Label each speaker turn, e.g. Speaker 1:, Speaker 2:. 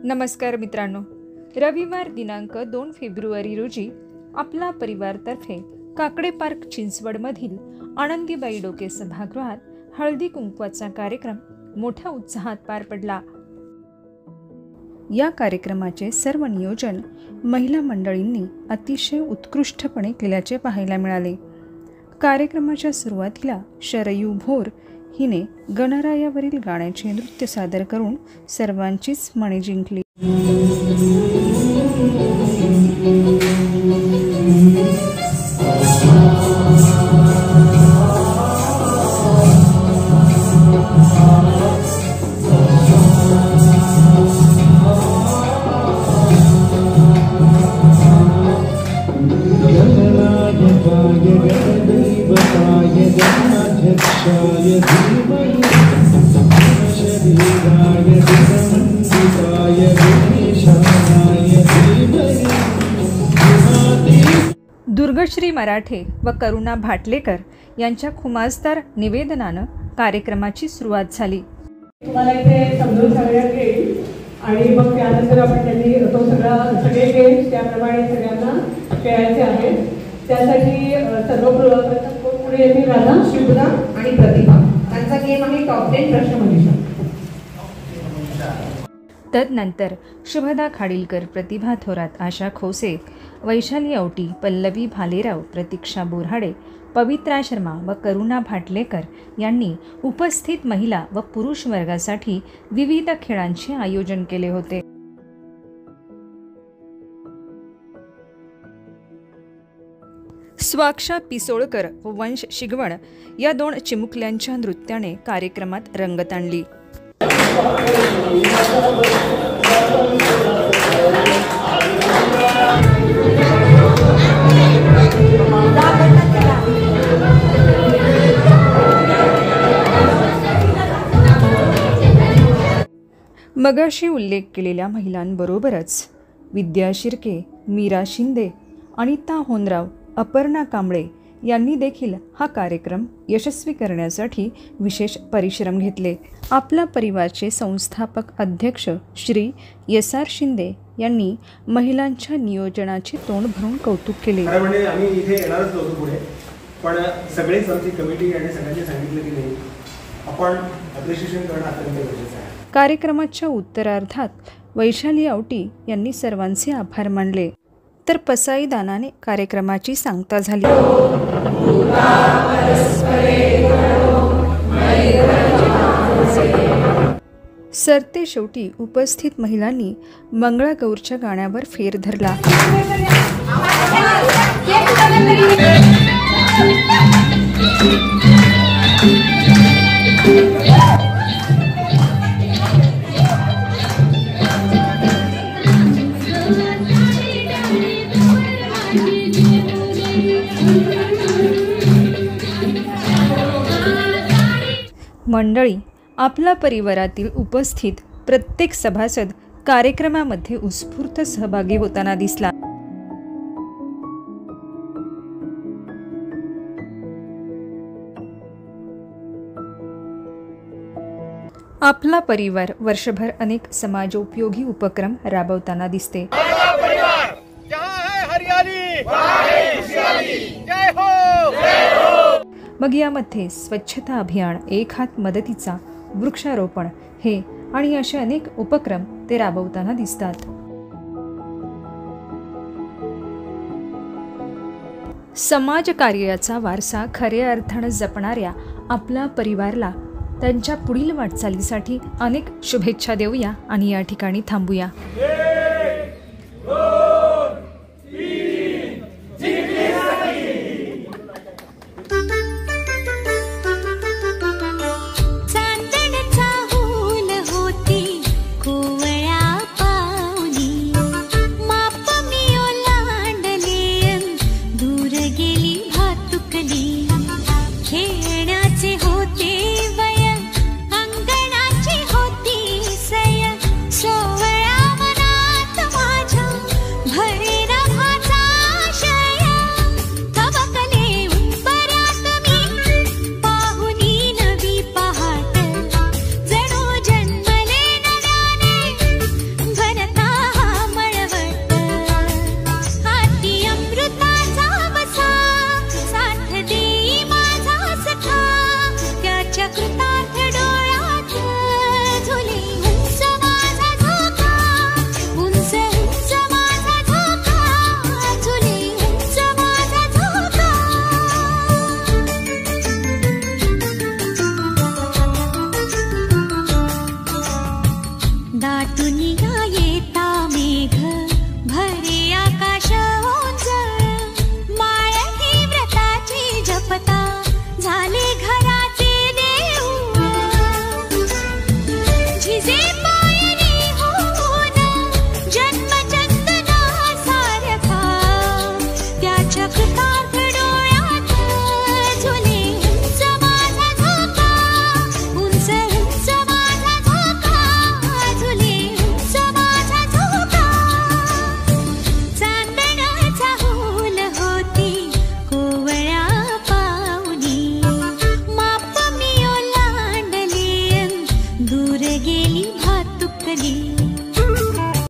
Speaker 1: नमस्कार मित्रांनो, रविवार दिनांक 2 फेब्रुवारी रोजी आपला परिवारतर्फे काकडे पार्क चिंचवडमधील आनंदीबाई डोके सभागृहात हळदी कुंकवाचा कार्यक्रम मोठ्या उत्साहात पार पडला। या कार्यक्रमाचे सर्व नियोजन महिला मंडळींनी अतिशय उत्कृष्टपणे केल्याचे पाहायला मिळाले। कार्यक्रमाच्या सुरुवातीला शरयू भोर हिने गणरायावरील गाण्याचे नृत्य सादर करून सर्वांचीच मने जिंकली। दुर्गश्री मराठे व करुणा भाटलेकर यांच्या खुमासदार निवेदनानं कार्यक्रमाची सुरुवात झाली।
Speaker 2: तुम्हाला इथे समजून सांगण्यात येईल आणि मग त्यानंतर आपण त्यांनी तो सगळे गेम्स त्याप्रमाणे सगळ्यांना खेळायचे आहेत। त्यासाठी सर्वप्रथम पुढे येतील राधा, शुभदा आणि प्रतिभा। त्यांचा गेम आहे टॉप 10 प्रश्नमंजुषा।
Speaker 1: तदनंतर शुभदा खाडीलकर, प्रतिभा थोरात, आशा खोसे, वैशाली औटी, पल्लवी भालेराव, प्रतीक्षा बोराडे, पवित्रा शर्मा व करुणा भाटलेकर यांनी उपस्थित महिला व पुरुष वर्गासाठी विविध खेळांचे आयोजन केले होते। स्वाक्षा पिसोळकर व वंश शिगवण या 2 चिमुकल्यांच्या नृत्याने कार्यक्रमात रंगत आणली। मगाशी उल्लेख केलेल्या महिलांबरोबरच विद्या शिर्के, मीरा शिंदे, अनिता होनराव, अपर्णा कांबळे यांनी देखील हा कार्यक्रम यशस्वी करण्यासाठी विशेष परिश्रम घेतले। आपला परिवारचे संस्थापक अध्यक्ष श्री एस.आर. शिंदे यांनी महिलांच्या नियोजनाचे तोंड भरून कौतुक केले।
Speaker 3: म्हणजे आम्ही इथे येणारच नव्हतो पुढे, पण सगळेच आमची कमिटी आणि सगळ्यांनी सांगितलं की नाही, आपण अप्रिशिएशन करणं अत्यंत गरजेचं आहे।
Speaker 1: कार्यक्रमाच्या उत्तरार्धात वैशाली औटी यांनी सर्वांचे आभार मानले, तर पसाई दानाने कार्यक्रमाची सांगता झाली। सरते शेवटी उपस्थित महिलांनी मंगळागौरच्या गाण्यावर फेर धरला। मंडळी, आपल्या परिवारातील उपस्थित प्रत्येक सभासद कार्यक्रमामध्ये उत्स्फूर्त सहभागी होताना दिसला। आपला परिवार वर्षभर अनेक समाजोपयोगी उपक्रम राबवताना दिसते। मग यामध्ये स्वच्छता अभियान, एक हात मदतीचा, वृक्षारोपण हे आणि असे अनेक उपक्रम ते राबवताना दिसतात। समाज कार्याचा वारसा खऱ्या अर्थाने जपणाऱ्या आपल्या परिवाराला त्यांच्या पुढील वाटचालीसाठी अनेक शुभेच्छा देऊया आणि या ठिकाणी थांबूया।
Speaker 4: सोवळ्या दाटुनिया येता मेघ भरे आकाश ओंजळ माळ ही व्रताची जपता झाले घराचे देऊळ झिजे पायरी होऊन जन्मचंदना सारखा त्या चक्रार्थ डोळ्यात झुले उंच माझा झोका उंच उंच माझा झोका झुले उंच माझा झोका चांदण्याचा हुल होती कोवळ्या पाऊली माप मी ओलांडली दूर गेली भातुकली